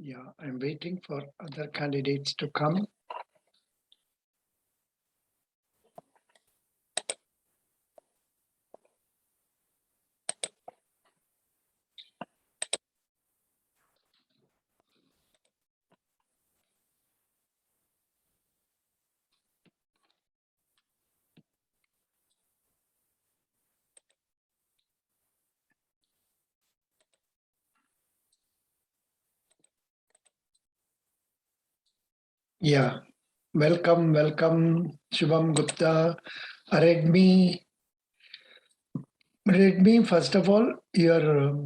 Yeah, I'm waiting for other candidates to come. Yeah, welcome, Shubham Gupta. Redmi, first of all, your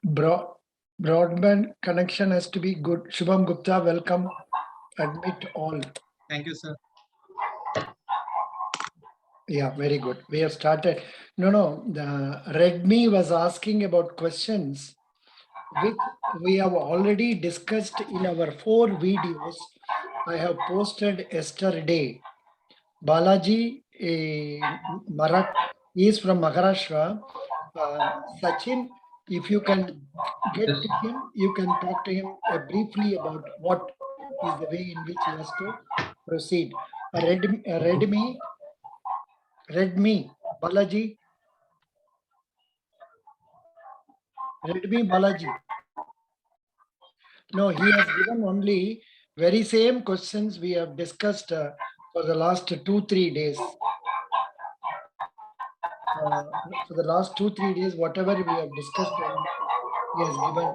broadband connection has to be good. Shubham Gupta, welcome. Admit all. Thank you, sir. Yeah, very good. We have started. No, the Redmi was asking about questions which we have already discussed in our 4 videos I have posted yesterday. Balaji Marat is from Maharashtra. Sachin, if you can get to him, you can talk to him briefly about what is the way in which he has to proceed. Redmi, Balaji, Redmi Balaji. No, he has given only very same questions we have discussed for the last 2-3 days. For the last 2-3 days, whatever we have discussed, he has given.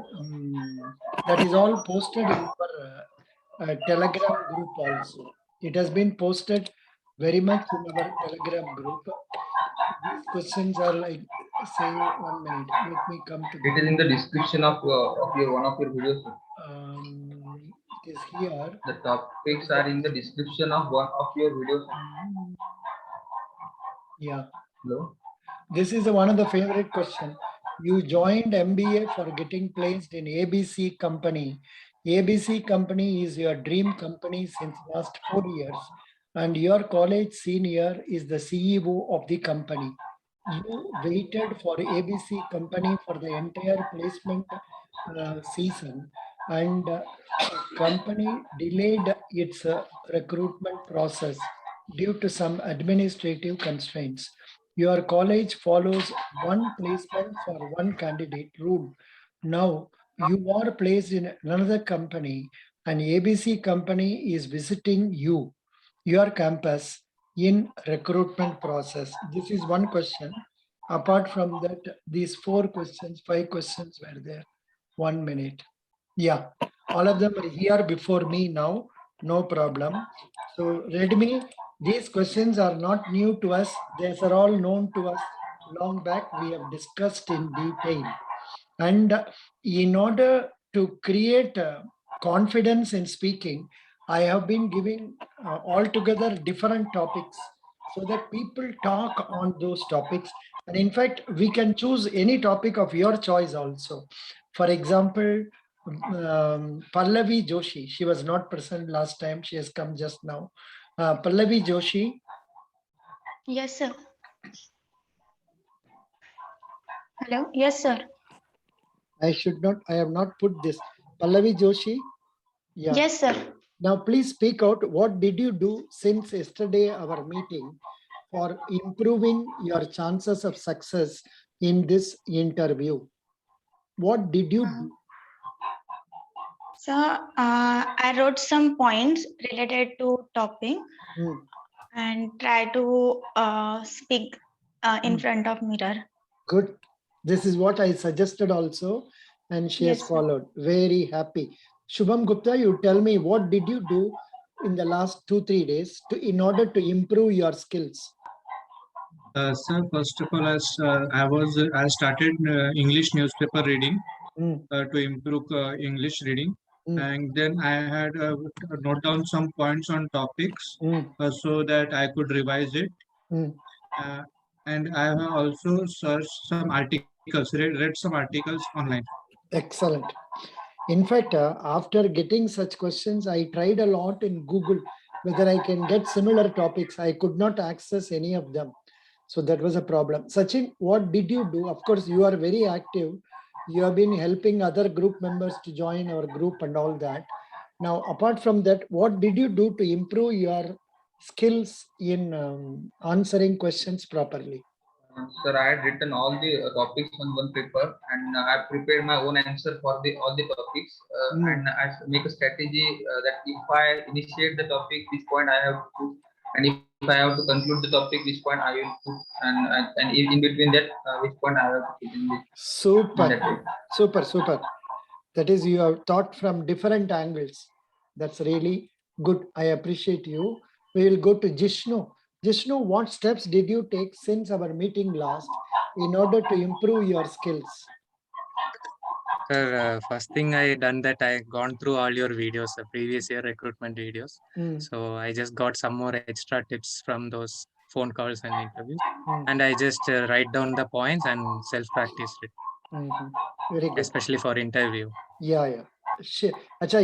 That is all posted in our Telegram group also. It has been posted very much in our Telegram group. These questions are like, say, 1 minute. Let me come to. It is in the description of your one of your videos. It is here. The topics are in the description of one of your videos. Yeah. Hello. This is one of the favorite question. You joined MBA for getting placed in ABC company. ABC company is your dream company since last 4 years, and your college senior is the CEO of the company. You waited for ABC company for the entire placement season, and company delayed its recruitment process due to some administrative constraints. Your college follows one placement for one candidate rule. Now you are placed in another company, and ABC company is visiting your campus in recruitment process. This is one question. Apart from that, these 4 questions, 5 questions were there. 1 minute. Yeah, all of them are here before me now. No problem. So Redmi, these questions are not new to us. These are all known to us long back. We have discussed in detail. And in order to create confidence in speaking, I have been giving altogether different topics so that people talk on those topics. And in fact, we can choose any topic of your choice also. For example, Pallavi Joshi, she was not present last time. She has come just now. Pallavi Joshi. Yes, sir. Hello. Yes, sir. I have not put this. Pallavi Joshi. Yeah. Yes, sir. Now, please speak out. What did you do since yesterday, our meeting, for improving your chances of success in this interview? What did you do? So, I wrote some points related to topic and try to speak in front of mirror. Good. This is what I suggested also, and she has followed. Very happy. Shubham Gupta, you tell me, what did you do in the last 2-3 days in order to improve your skills? Sir, first of all, I started English newspaper reading to improve English reading, and then I had note down some points on topics so that I could revise it. And I have also searched some articles, read some articles online. Excellent. In fact, after getting such questions, I tried a lot in Google whether I can get similar topics. I could not access any of them. So that was a problem. Sachin, what did you do? Of course, you are very active. You have been helping other group members to join our group and all that. Now, apart from that, what did you do to improve your skills in answering questions properly? Sir, I had written all the topics on one paper, and I prepared my own answer for all the topics. And I make a strategy that if I initiate the topic, which point I have to put, and if I have to conclude the topic, which point I will put, and in between that, which point I have to put in the. Super. That is, you have thought from different angles. That's really good. I appreciate you. We will go to Jishnu. Jishnu, what steps did you take since our meeting last in order to improve your skills? Sir, first thing I done that I gone through all your videos, the previous year recruitment videos. So I just got some more extra tips from those phone calls and interviews. And I just write down the points and self-practice it. Very good. Especially for interview. Yeah. Acha,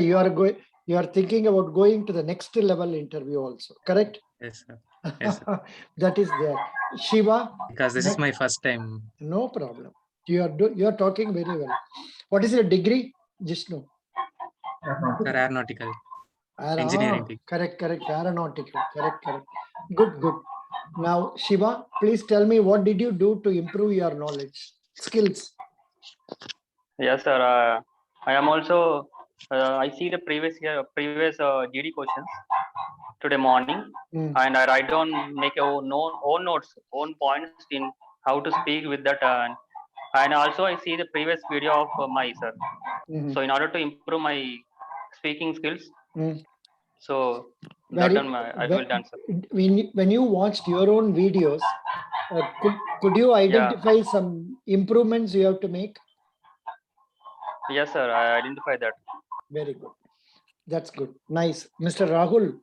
you are thinking about going to the next level interview also, correct? Yes, sir. Yes, sir. That is there. Shiva? Because this is my first time. No problem. You are talking very well. What is your degree, Jishnu? Sir, aeronautical. Engineering. Correct. Aeronautical. Correct. Good. Now, Shiva, please tell me, what did you do to improve your knowledge, skills? Yes, sir. I am also. I see the previous GD questions today morning, and I write down, make own notes, own points in how to speak with that, and also I see the previous video of my sir. So in order to improve my speaking skills, so that done I will done, sir. When you watched your own videos, could you identify some improvements you have to make? Yes, sir. I identify that. Very good. That's good. Nice. Mr. Rahul,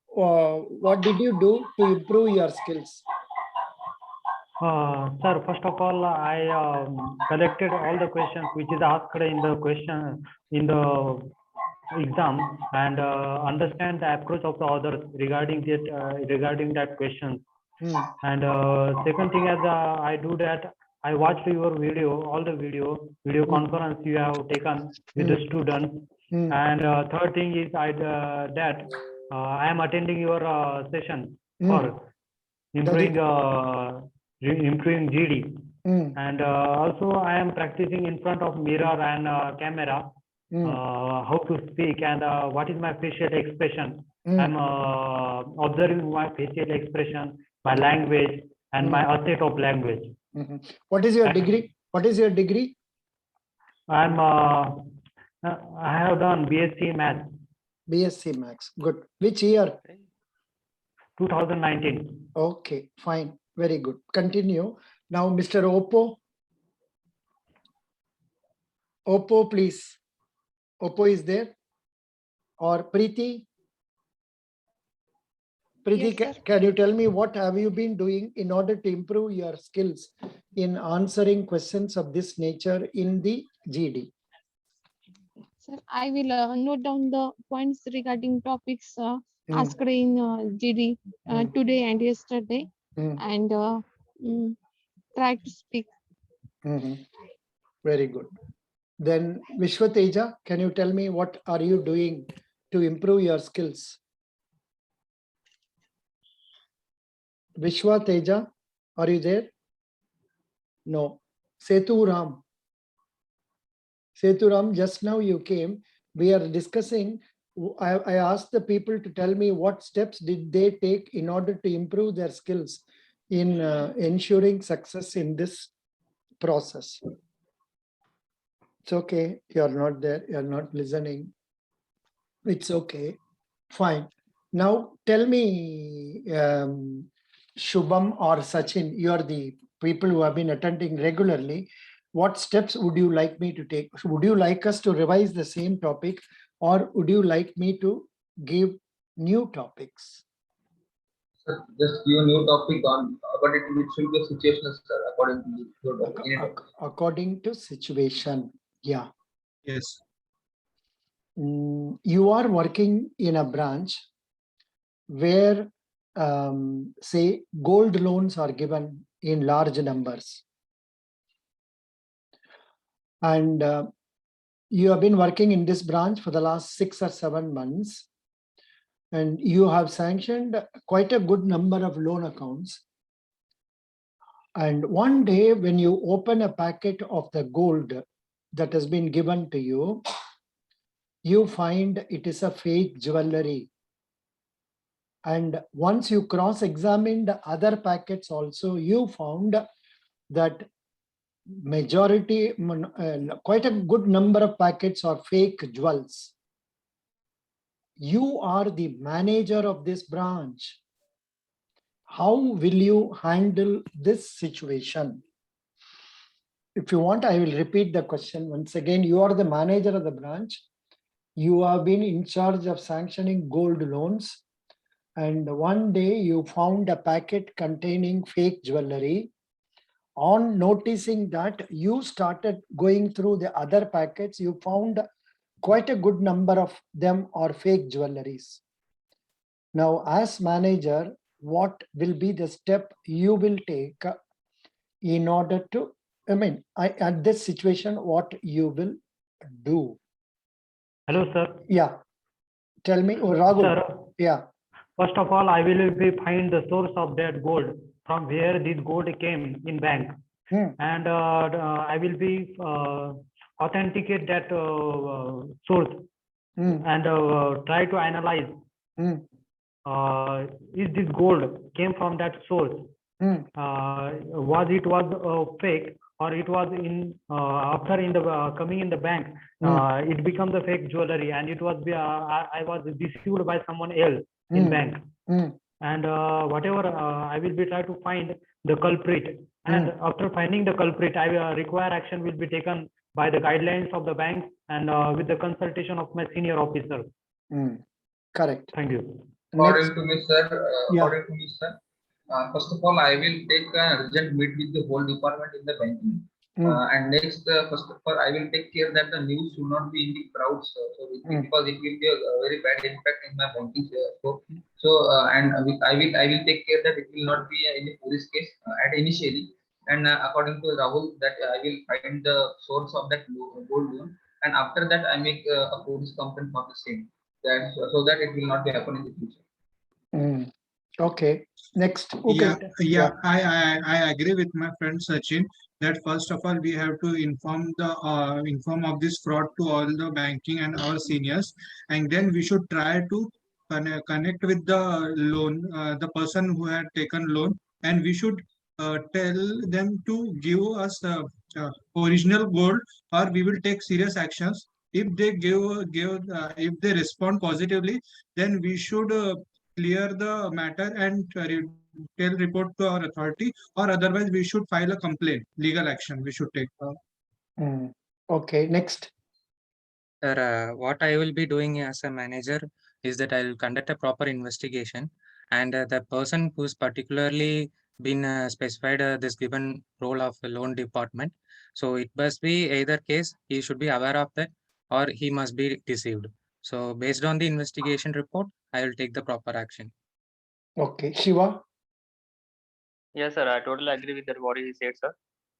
what did you do to improve your skills? Sir, first of all, I collected all the questions which is asked in the exam, and understand the approach of the others regarding that question. And second thing is I do that. I watched your video, all the video conference you have taken with the students. And third thing is I am attending your session for improving GD. And also I am practicing in front of mirror and camera how to speak and what is my facial expression. I'm observing my facial expression, my language, and my asset of language. What is your degree? I have done BSc Maths. BSc Maths. Good. Which year? 2019. Okay, fine. Very good. Continue. Now, Mr. Oppo. Oppo, please. Oppo is there? Or Preeti? Preeti, Yes, can you tell me what have you been doing in order to improve your skills in answering questions of this nature in the GD? Sir, I will note down the points regarding topics asked in GD today and yesterday, and try to speak. Very good. Then Vishwateja, can you tell me what are you doing to improve your skills? Vishwateja, are you there? No. Seturam. Seturam, just now you came. We are discussing. I asked the people to tell me what steps did they take in order to improve their skills in ensuring success in this process. It's okay. You're not there. You're not listening. It's okay. Fine. Now tell me, Shubham or Sachin, you are the people who have been attending regularly. What steps would you like me to take? Would you like us to revise the same topic, or would you like me to give new topics? Sir, just give a new topic on, but it should be situational, sir, according to your topic. According to situation. Yeah. Yes. You are working in a branch where, say, gold loans are given in large numbers. And you have been working in this branch for the last 6 or 7 months. And you have sanctioned quite a good number of loan accounts. And one day when you open a packet of the gold that has been given to you, you find it is a fake jewelry. And once you cross-examined other packets also, you found that majority, quite a good number of packets are fake jewels. You are the manager of this branch. How will you handle this situation? If you want, I will repeat the question once again. You are the manager of the branch. You have been in charge of sanctioning gold loans. And one day you found a packet containing fake jewelry. On noticing that, you started going through the other packets. You found quite a good number of them are fake jewelries. Now, as manager, what will be the step you will take in order to, at this situation, what you will do? Hello, sir. Yeah. Tell me, Raghu. Sir, yeah. First of all, I will find the source of that gold, from where this gold came in bank. And I will be authenticate that source and try to analyze is this gold came from that source. Was it fake, or it was in after in the coming in the bank, it becomes a fake jewelry, and it was I was deceived by someone else in bank. And whatever I will be try to find the culprit, and after finding the culprit, I require action will be taken by the guidelines of the bank and with the consultation of my senior officer. Correct. Thank you. According to me, sir, first of all, I will take an urgent meet with the whole department in the banking. And next, first of all, I will take care that the news should not be in the crowds, because it will be a very bad impact in my banking. And I will take care that it will not be any police case at initially. And according to Rahul, that I will find the source of that gold loan, and after that I make a police complaint for the same. So that it will not be happen in the future. Okay. Next. Okay. I agree with my friend Sachin that first of all we have to inform of this fraud to all the banking and our seniors, and then we should try to connect with the loan, the person who had taken loan, and we should tell them to give us original gold, or we will take serious actions. If they if they respond positively, then we should clear the matter and tell report to our authority, or otherwise we should file a complaint. Legal action we should take. Okay, next. Sir, what I will be doing as a manager is that I will conduct a proper investigation, and the person who's particularly been specified this given role of the loan department. So it must be either case he should be aware of that, or he must be deceived. So based on the investigation report, I will take the proper action. Okay, Shiva. Yes, sir. I totally agree with that what he said, sir.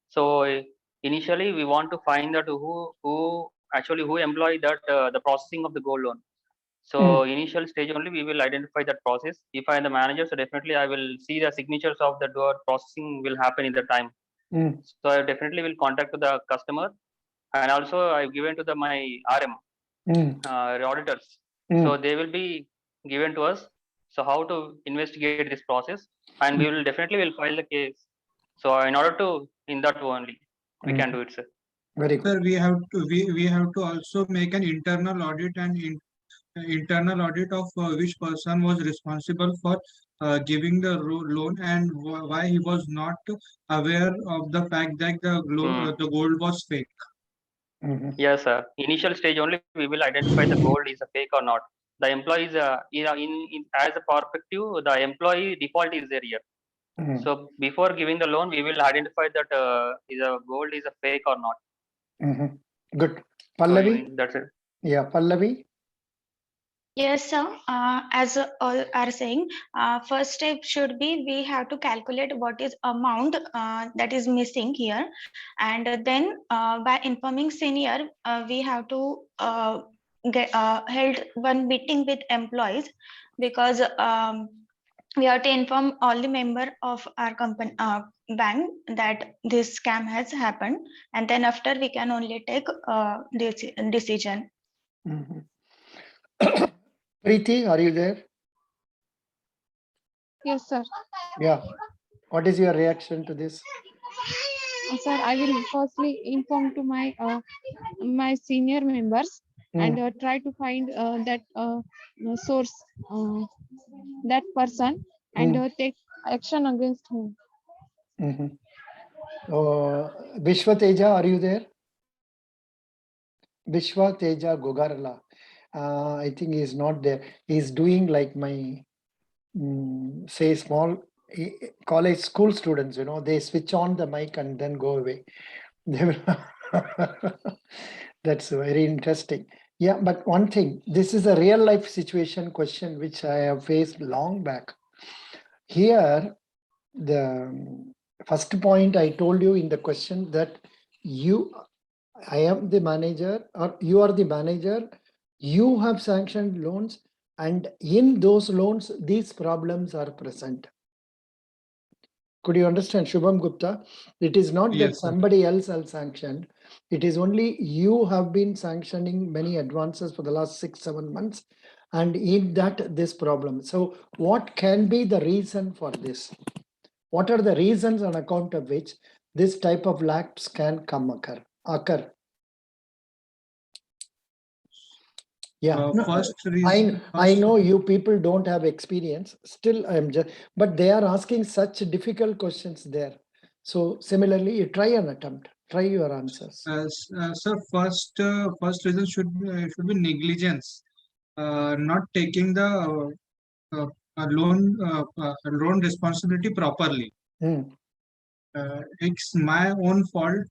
So initially, we want to find out who employed that the processing of the gold loan. So initial stage only we will identify that process. If I am the manager, so definitely I will see the signatures of the door processing will happen in the time. So I definitely will contact to the customer, and also I've given to my RM auditors. So they will be given to us. So how to investigate this process, and we will definitely file the case. So in order to in that only we can do it, sir. Very good. Sir, we have to also make an internal audit of which person was responsible for giving the loan, and why he was not aware of the fact that the gold was fake. Yes, sir. Initial stage only we will identify the gold is a fake or not. The employees in as a perspective, the employee default is there here. So before giving the loan, we will identify that is a gold is a fake or not. Good. Pallavi. So that's it. Yeah, Pallavi. Yes, sir. As all are saying, first step should be we have to calculate what is amount that is missing here, and then by informing senior, we have to get held one meeting with employees, because we have to inform all the member of our company bank that this scam has happened, and then after we can only take this decision. Preeti, are you there? Yes, sir. Yeah. What is your reaction to this? Sir, I will firstly inform to my my senior members and try to find that source, that person, and take action against him. Vishwa Teja, are you there? Vishwa Teja Gogarla. I think he is not there. He is doing like my say small college school students, you know, they switch on the mic and then go away. They will that's very interesting. Yeah, but one thing, this is a real life situation question which I have faced long back. Here, the first point I told you in the question that I am the manager or you are the manager, you have sanctioned loans, and in those loans, these problems are present. Could you understand, Shubham Gupta? It is not that somebody else has sanctioned. It is only you have been sanctioning many advances for the last 6-7 months, and in that this problem. So what can be the reason for this? What are the reasons on account of which this type of lapse can occur? Yeah, first reason, I know you people don't have experience. Still, I'm just, but they are asking such difficult questions there. So similarly, you try an attempt. Try your answers. Sir, first reason should be negligence, not taking the loan responsibility properly. It's my own fault.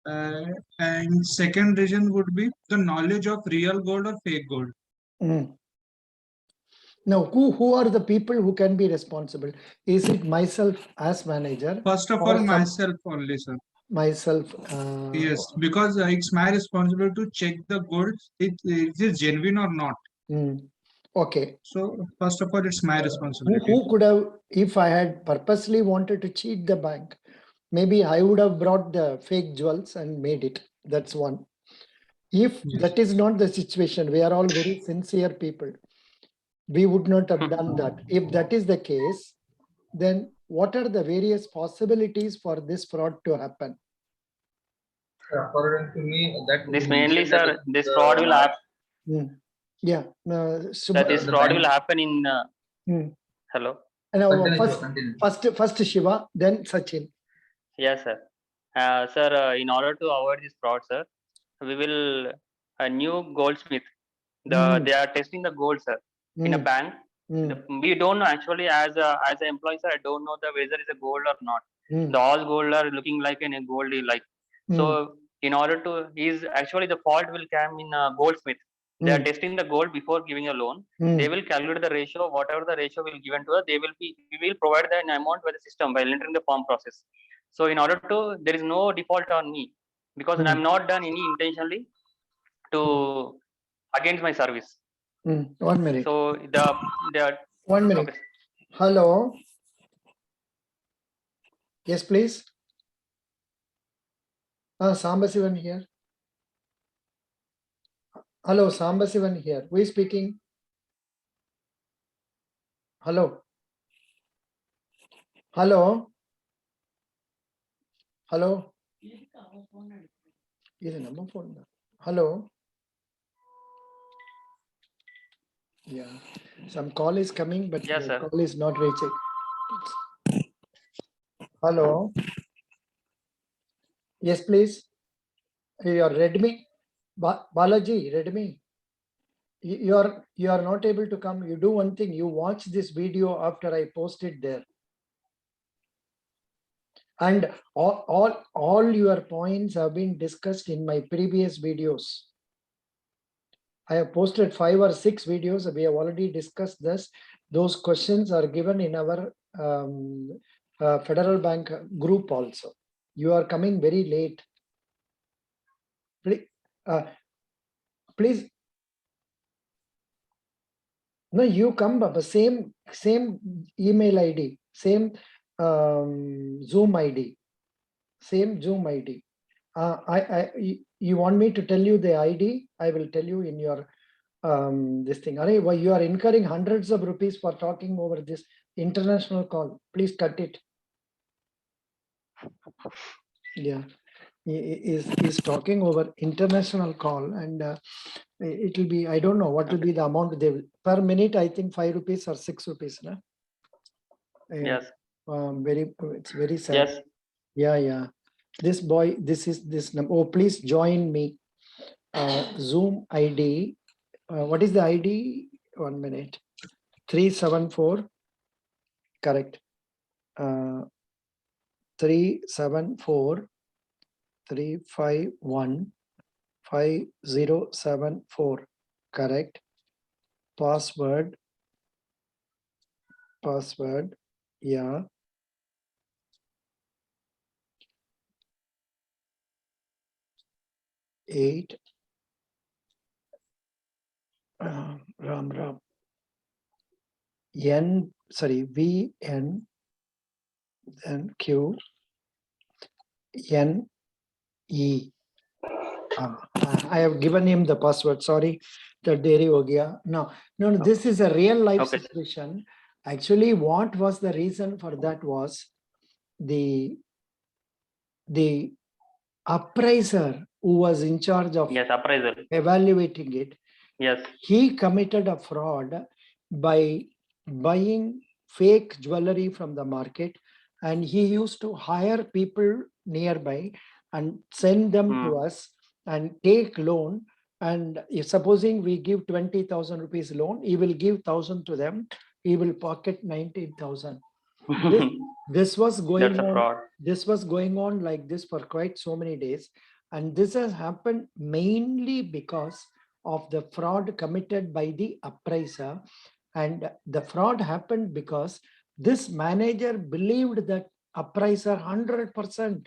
And second reason would be the knowledge of real gold or fake gold. Now, who are the people who can be responsible? Is it myself as manager? First of all, myself only, sir. Myself. Yes, because it's my responsibility to check the gold, it is genuine or not. Okay. So first of all, it's my responsibility. Who could have, if I had purposely wanted to cheat the bank, maybe I would have brought the fake jewels and made it. That's one. If that is not the situation, we are all very sincere people. We would not have done that. If that is the case, then what are the various possibilities for this fraud to happen? According to me, that this mainly, sir, this fraud will happen. Yeah. That this fraud will happen in. Hello. First Shiva, then Sachin. Yes, sir. Sir, in order to avoid this fraud, sir, we will a new goldsmith. They are testing the gold, sir, in a bank. We don't know actually as an employee, sir. I don't know whether it's a gold or not. The all gold are looking like in a gold like. So in order to actually the fault will come in a goldsmith. They are testing the gold before giving a loan. They will calculate the ratio, whatever the ratio will given to us. We will provide the amount by the system while entering the form process. So in order to, there is no default on me because I'm not done any intentionally to against my service. 1 minute. So the 1 minute. Okay. Hello. Yes, please. Sambasivan here. Hello, Sambasivan here. Who is speaking? Hello. Hello. Hello. Number phone. Hello. Yeah. Some call is coming, but yes, the sir. call is not reaching. Hello. Yes, please. You are Redmi. Balaji, Redmi. You are not able to come. You do one thing. You watch this video after I post it there. And all your points have been discussed in my previous videos. I have posted 5 or 6 videos. We have already discussed this. Those questions are given in our Federal Bank group also. You are coming very late. Please. No, you come, but same email ID, same Zoom ID, same Zoom ID. You want me to tell you the ID? I will tell you in your this thing. Why you are incurring hundreds of rupees for talking over this international call? Please cut it. Yeah, he is talking over international call, and it will be, I don't know what will be the amount they will per minute. I think 5 rupees or 6 rupees. Na? Yes. It's very sad. Yes. Yeah. This boy, this number. Oh, please join me. Zoom ID. What is the ID? 1 minute. 374. Correct. 374 351 5074. Correct. Password. Yeah. Eight. Ram. VN then Q N E. I have given him the password. Sorry, the dairy ho gaya. No, this is a real life situation. Actually, what was the reason for that was the appraiser who was in charge of evaluating it. Yes. He committed a fraud by buying fake jewelry from the market, and he used to hire people nearby and send them to us and take loan. And if supposing we give 20,000 rupees loan, he will give 1,000 to them. He will pocket 19,000. This was going on. This was going on like this for quite so many days, and this has happened mainly because of the fraud committed by the appraiser. And the fraud happened because this manager believed that appraiser 100%.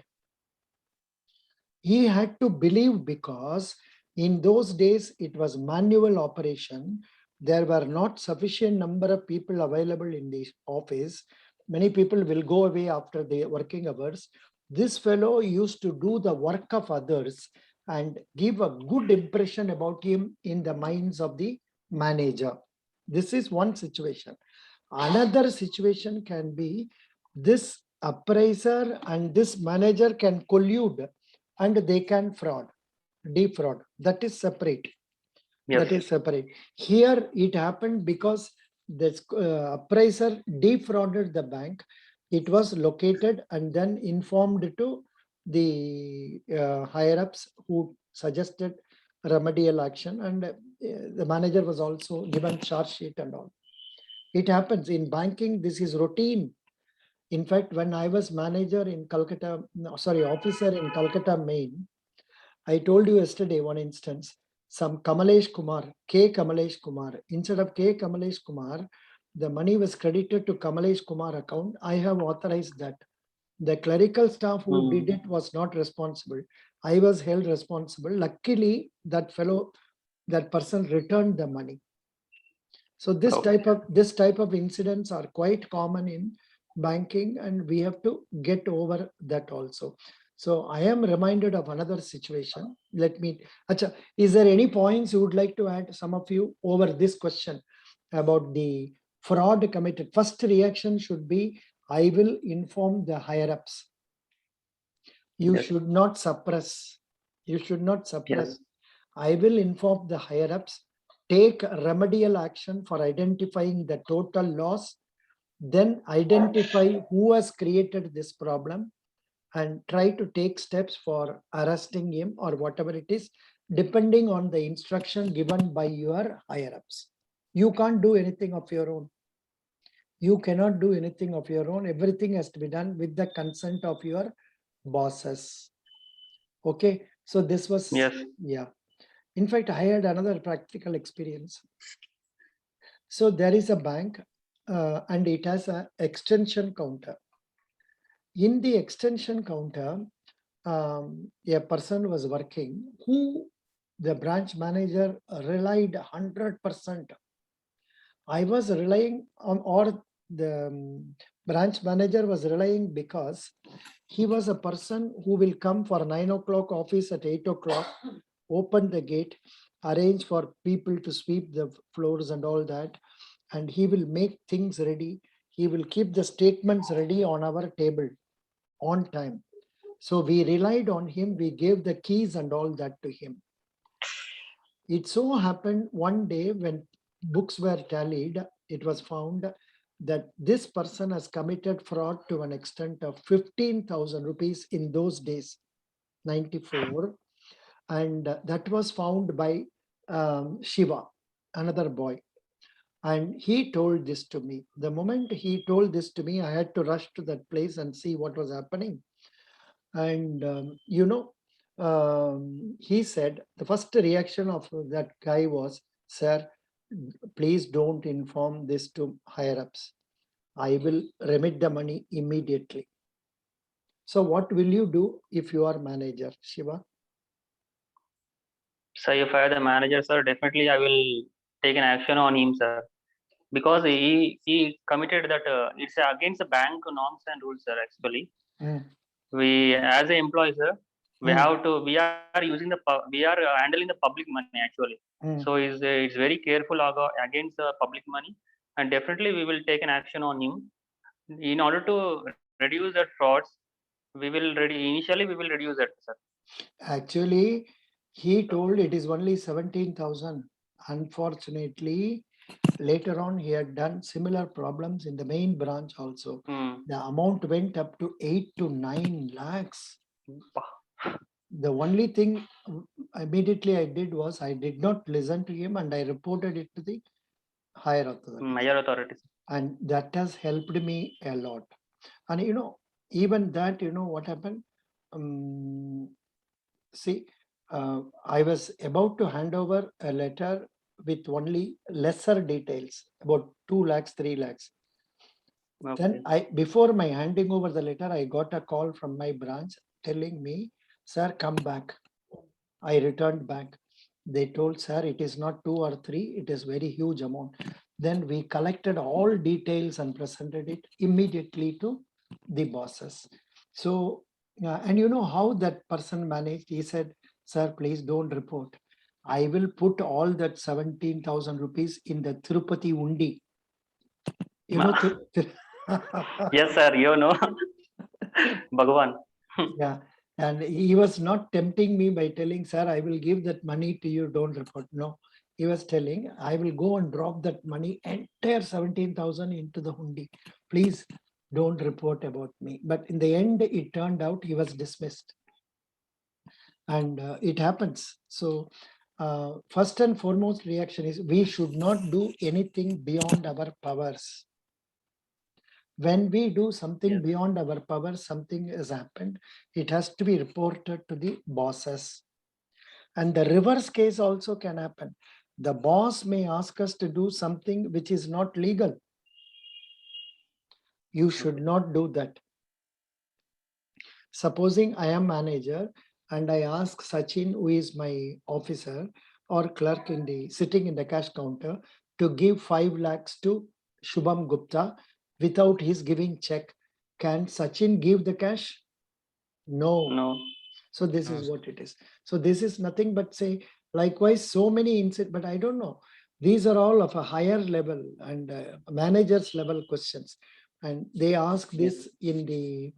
He had to believe because in those days it was manual operation. There were not sufficient number of people available in the office. Many people will go away after the working hours. This fellow used to do the work of others and give a good impression about him in the minds of the manager. This is one situation. Another situation can be this appraiser and this manager can collude and they can defraud. That is separate. Yes. That is separate. Here it happened because this appraiser defrauded the bank. It was located and then informed to the higher ups who suggested remedial action, and the manager was also given charge sheet and all. It happens in banking. This is routine. In fact, when I was manager in Calcutta, officer in Calcutta, Maine, I told you yesterday one instance. Some Kamalesh Kumar, K. Kamalesh Kumar. Instead of K. Kamalesh Kumar, the money was credited to Kamalesh Kumar account. I have authorized that. The clerical staff who did it was not responsible. I was held responsible. Luckily, that person returned the money. So this type of incidents are quite common in banking, and we have to get over that also. So I am reminded of another situation. Let me, is there any points you would like to add, some of you, over this question about the fraud committed? First reaction should be, I will inform the higher ups. You should not suppress. You should not suppress. Yes. I will inform the higher ups, take remedial action for identifying the total loss, then identify who has created this problem, and try to take steps for arresting him or whatever it is, depending on the instruction given by your higher ups. You can't do anything of your own. You cannot do anything of your own. Everything has to be done with the consent of your bosses. Okay. So this was, yeah. In fact, I had another practical experience. So there is a bank and it has an extension counter. In the extension counter, a person was working who the branch manager relied 100%. I was relying on, or the branch manager was relying, because he was a person who will come for 9 o'clock office at 8 o'clock, open the gate, arrange for people to sweep the floors and all that. And he will make things ready. He will keep the statements ready on our table on time. So we relied on him. We gave the keys and all that to him. It so happened one day when books were tallied, it was found that this person has committed fraud to an extent of 15,000 rupees in those days, 94. And that was found by Shiva, another boy. And he told this to me. The moment he told this to me, I had to rush to that place and see what was happening. And, he said, the first reaction of that guy was, sir, please don't inform this to higher ups. I will remit the money immediately. So what will you do if you are manager, Shiva? So if I am the manager, sir, definitely I will take an action on him, sir. Because he committed that it's against the bank norms and rules, sir, actually. We, as an employee, sir, we have to, we are handling the public money, actually. So it's very careful against the public money, and definitely we will take an action on him. In order to reduce that frauds, we will reduce that, sir. Actually, he told it is only 17,000. Unfortunately, later on, he had done similar problems in the main branch also. The amount went up to 8 to 9 lakhs. The only thing immediately I did was I did not listen to him and I reported it to the higher authorities. And that has helped me a lot. And even that, what happened? I was about to hand over a letter with only lesser details, about 2 lakhs, 3 lakhs. Okay. Then before my handing over the letter, I got a call from my branch telling me, sir, come back. I returned back. They told, sir, it is not 2 or 3, it is very huge amount. Then we collected all details and presented it immediately to the bosses. So, and you know how that person managed? He said, sir, please don't report. I will put all that 17,000 rupees in the Tirupati Undi. Yes, sir, Bhagavan. Yeah. And he was not tempting me by telling, sir, I will give that money to you, don't report. No, he was telling, I will go and drop that money, entire 17,000 into the Hundi. Please don't report about me. But in the end, it turned out he was dismissed. And it happens. So first and foremost reaction is we should not do anything beyond our powers. When we do something beyond our power, something has happened, it has to be reported to the bosses. And the reverse case also can happen. The boss may ask us to do something which is not legal. You should not do that. Supposing I am manager and I ask Sachin, who is my officer or clerk sitting in the cash counter, to give 5 lakhs to Shubham Gupta, without his giving check, can Sachin give the cash? No. So this is what it is. So this is nothing but say, likewise, so many incidents, but I don't know. These are all of a higher level and managers level questions. And they ask this in the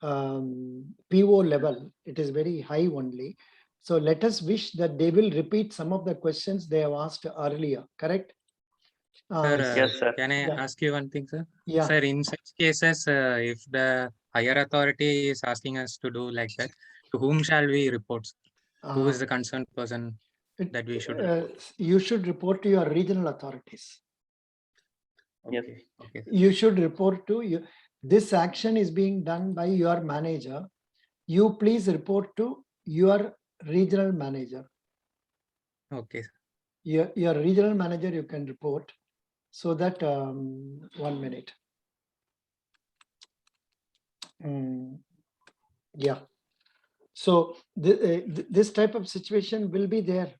PO level. It is very high only. So let us wish that they will repeat some of the questions they have asked earlier, correct? Sir, yes, sir. Can I ask you one thing, sir? Yeah. Sir, in such cases, if the higher authority is asking us to do like that, to whom shall we report? Who is the concerned person that we should report? You should report to your regional authorities. Okay. You should report to you. This action is being done by your manager. You please report to your regional manager. Okay. Your regional manager, you can report. So that 1 minute. Yeah. So this type of situation will be there.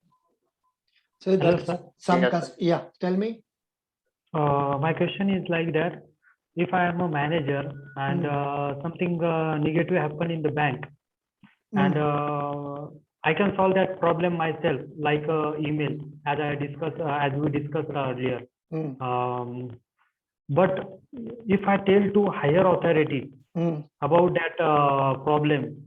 So that's some. Yeah. Tell me. My question is like that. If I am a manager and something negative happen in the bank, and I can solve that problem myself, like email, as we discussed earlier. But if I tell to higher authority about that problem,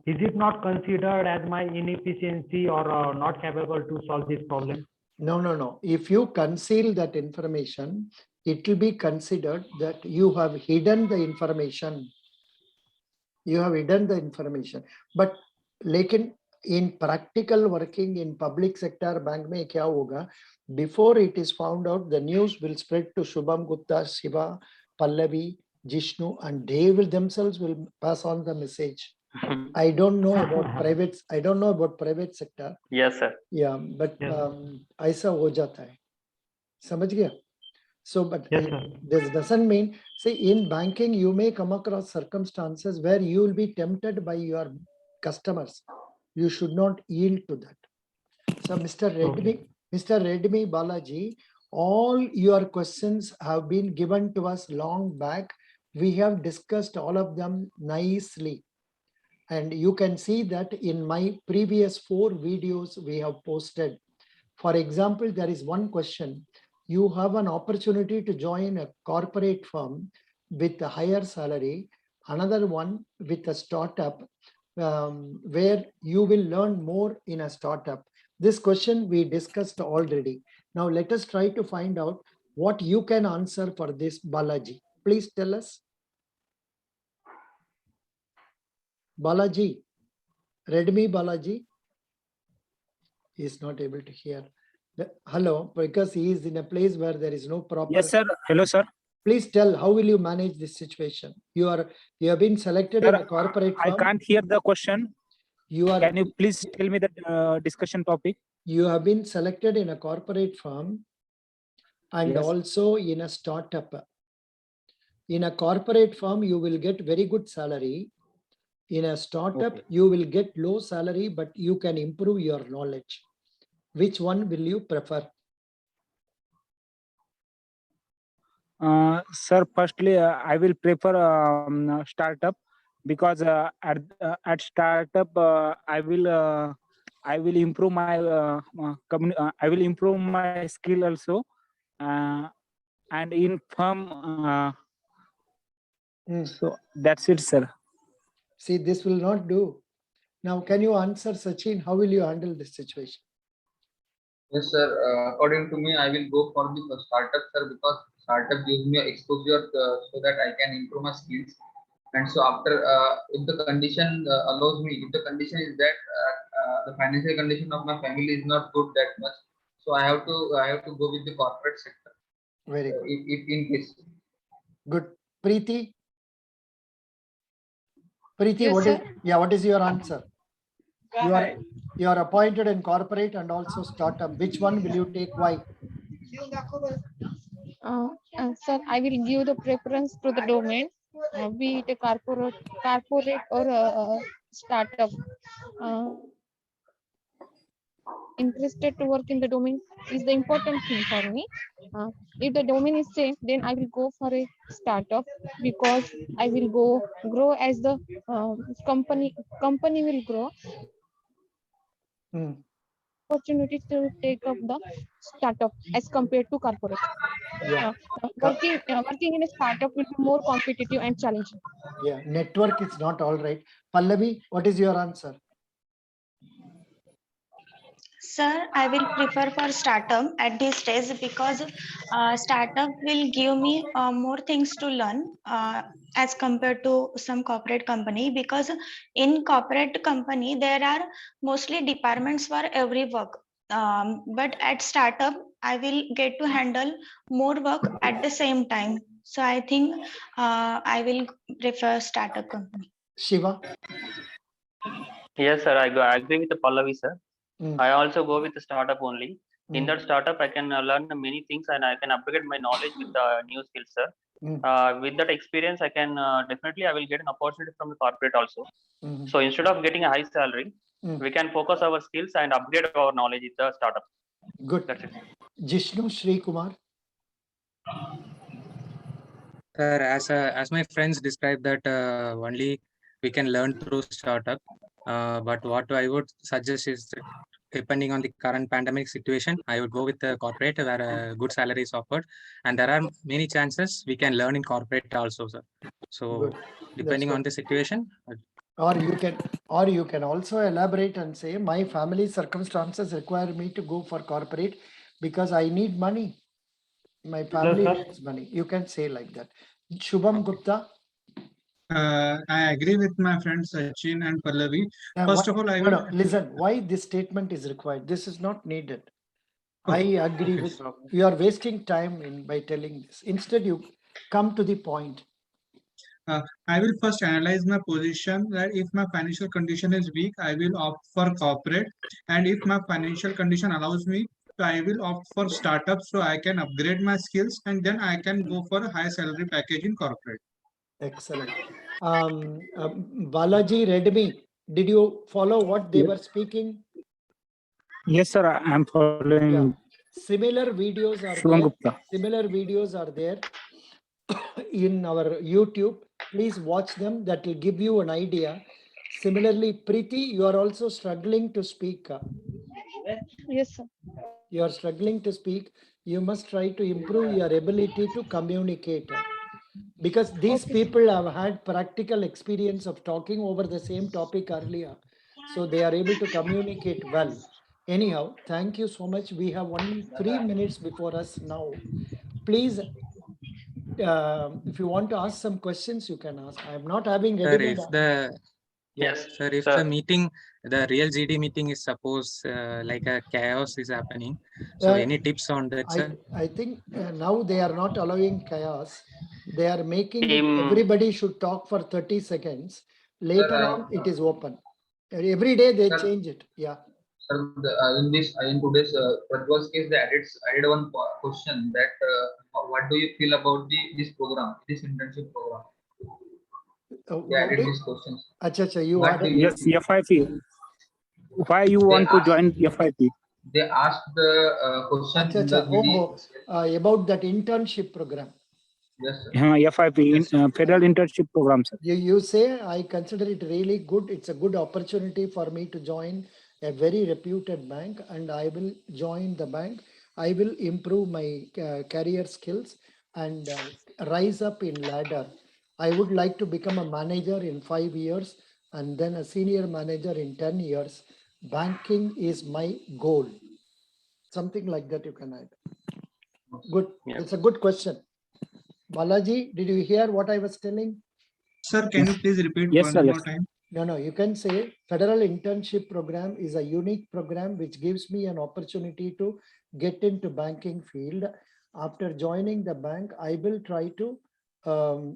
is it not considered as my inefficiency or not capable to solve this problem? No. If you conceal that information, it will be considered that you have hidden the information. You have hidden the information. But like in practical working in public sector bank mein kya hoga? Before it is found out, the news will spread to Shubham Gupta, Shiva, Pallavi, Jishnu, and they will themselves will pass on the message. I don't know about private. I don't know about private sector. Yes, sir. Yeah, but aisa ho jata hai. Samajh gaya? So, but this doesn't mean, say in banking, you may come across circumstances where you will be tempted by your customers. You should not yield to that. So, Mr. Redmi Balaji, all your questions have been given to us long back. We have discussed all of them nicely. And you can see that in my previous 4 videos we have posted. For example, there is one question. You have an opportunity to join a corporate firm with a higher salary, another one with a startup where you will learn more in a startup. This question we discussed already. Now let us try to find out what you can answer for this, Balaji. Please tell us. Balaji, Redmi Balaji is not able to hear. Hello, because he is in a place where there is no proper. Yes, sir. Hello, sir. Please tell, how will you manage this situation? You have been selected in a corporate firm. I can't hear the question. Can you please tell me the discussion topic? You have been selected in a corporate firm and also in a startup. In a corporate firm, you will get very good salary. In a startup, you will get low salary, but you can improve your knowledge. Which one will you prefer? Sir, firstly, I will prefer startup because at startup I will improve my I will improve my skill also, and in firm. So that's it, sir. See, this will not do. Now, can you answer, Sachin? How will you handle this situation? Yes, sir. According to me, I will go for the startup, sir, because startup gives me exposure so that I can improve my skills. And so after, if the condition allows me, if the condition is that the financial condition of my family is not good that much, so I have to go with the corporate sector. Very good. If in case. Good. Preeti? Preeti, Yes, what is your answer? You are appointed in corporate and also startup. Which one will you take? Why? Sir, I will give the preference to the domain, be it a corporate or startup. Interested to work in the domain is the important thing for me. If the domain is safe, then I will go for a startup because I will grow as the company will grow. Opportunity to take up the startup as compared to corporate. Working in a startup will be more competitive and challenging. Yeah, network is not all right. Pallavi, what is your answer? Sir, I will prefer for startup at this stage because startup will give me more things to learn as compared to some corporate company, because in corporate company there are mostly departments for every work. But at startup, I will get to handle more work at the same time. So I think I will prefer startup company. Shiva? Yes, sir. I agree with the Pallavi, sir. I also go with the startup only. In that startup, I can learn many things and I can upgrade my knowledge with the new skills, sir. With that experience, I can definitely I will get an opportunity from the corporate also. So instead of getting a high salary, we can focus our skills and upgrade our knowledge with the startup. Good. That's it. Jishnu Sri Kumar. Sir, as my friends described that only we can learn through startup. But what I would suggest is, depending on the current pandemic situation, I would go with the corporate where a good salary is offered, and there are many chances we can learn in corporate also, sir. So depending on the situation. Or you can also elaborate and say, my family circumstances require me to go for corporate because I need money. My family needs money. You can say like that. Shubham Gupta. I agree with my friends Sachin and Pallavi. First of all, I will listen. Why this statement is required? This is not needed. I agree with you. Are wasting time by telling this. Instead, you come to the point. I will first analyze my position that if my financial condition is weak, I will opt for corporate, and if my financial condition allows me, so I will opt for startup so I can upgrade my skills and then I can go for a high salary package in corporate. Excellent. Balaji Redmi, did you follow what they were speaking? Yes, sir. I am following. Yeah. Similar videos are Shubham there. Gupta. Similar videos are there in our YouTube. Please watch them. That will give you an idea. Similarly, Preeti, you are also struggling to speak. Yes, sir. You are struggling to speak. You must try to improve your ability to communicate. Because these people have had practical experience of talking over the same topic earlier. So they are able to communicate well. Anyhow, thank you so much. We have only 3 minutes before us now. Please, if you want to ask some questions, you can ask. I am not having ready. Sir, if the meeting, the real GD meeting is suppose like a chaos is happening. So any tips on that, sir? I think now they are not allowing chaos. They are making it, everybody should talk for 30 seconds. Later on, it is open. Every day they change it. Yeah. Sir, in today's Prajwal's case, they added one question that what do you feel about this program, this internship program? They added these questions. Yes, FIP. Why you want to join FIP? They asked the question in the GD, about that internship program. Yes, sir. FIP, Federal Internship Program, sir. You say, I consider it really good. It's a good opportunity for me to join a very reputed bank, and I will join the bank. I will improve my career skills and rise up in ladder. I would like to become a manager in 5 years and then a senior manager in 10 years. Banking is my goal. Something like that you can add. Good. Yeah. It's a good question. Balaji, did you hear what I was telling? Sir, can you please repeat one more time? No, you can say Federal Internship Program is a unique program which gives me an opportunity to get into banking field. After joining the bank, I will try to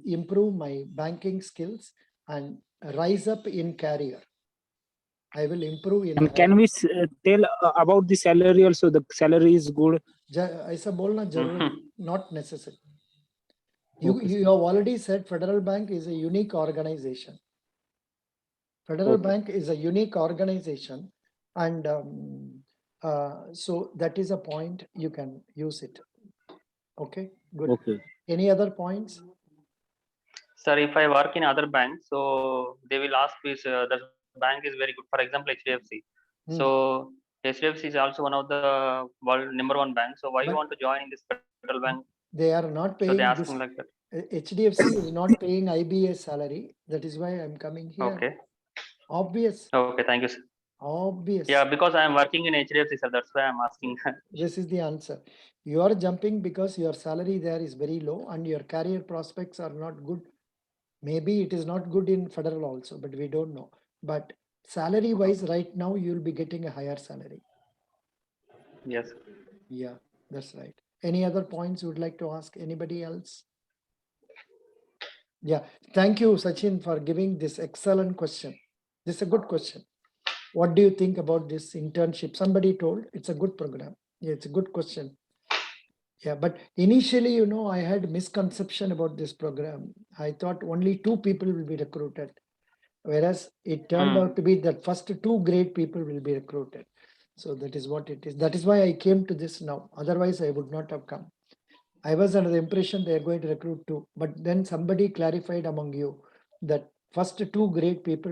improve my banking skills and rise up in career. I will improve in. And can we tell about the salary also? The salary is good. ऐसा बोलना जरूरी, not necessary. You have already said Federal Bank is a unique organization. Federal Bank is a unique organization, and so that is a point you can use it. Okay, good. Okay. Any other points? Sir, if I work in other banks, so they will ask me, the bank is very good. For example, HDFC. So HDFC is also one of the world #1 banks. So why you want to join this Federal Bank? They are not paying. So they asking like that. HDFC is not paying IBA salary. That is why I'm coming here. Okay. Obvious. Okay, thank you, sir. Obvious. Yeah, because I am working in HDFC, sir. That's why I'm asking. This is the answer. You are jumping because your salary there is very low and your career prospects are not good. Maybe it is not good in Federal also, but we don't know. But salary wise, right now, you'll be getting a higher salary. Yes. Yeah, that's right. Any other points you would like to ask anybody else? Yeah, thank you, Sachin, for giving this excellent question. This is a good question. What do you think about this internship? Somebody told it's a good program. Yeah, it's a good question. Yeah, but initially, you know, I had misconception about this program. I thought only 2 people will be recruited, whereas it turned out to be that first 2 great people will be recruited. So that is what it is. That is why I came to this now. Otherwise, I would not have come. I was under the impression they are going to recruit 2, but then somebody clarified among you that first 2 great people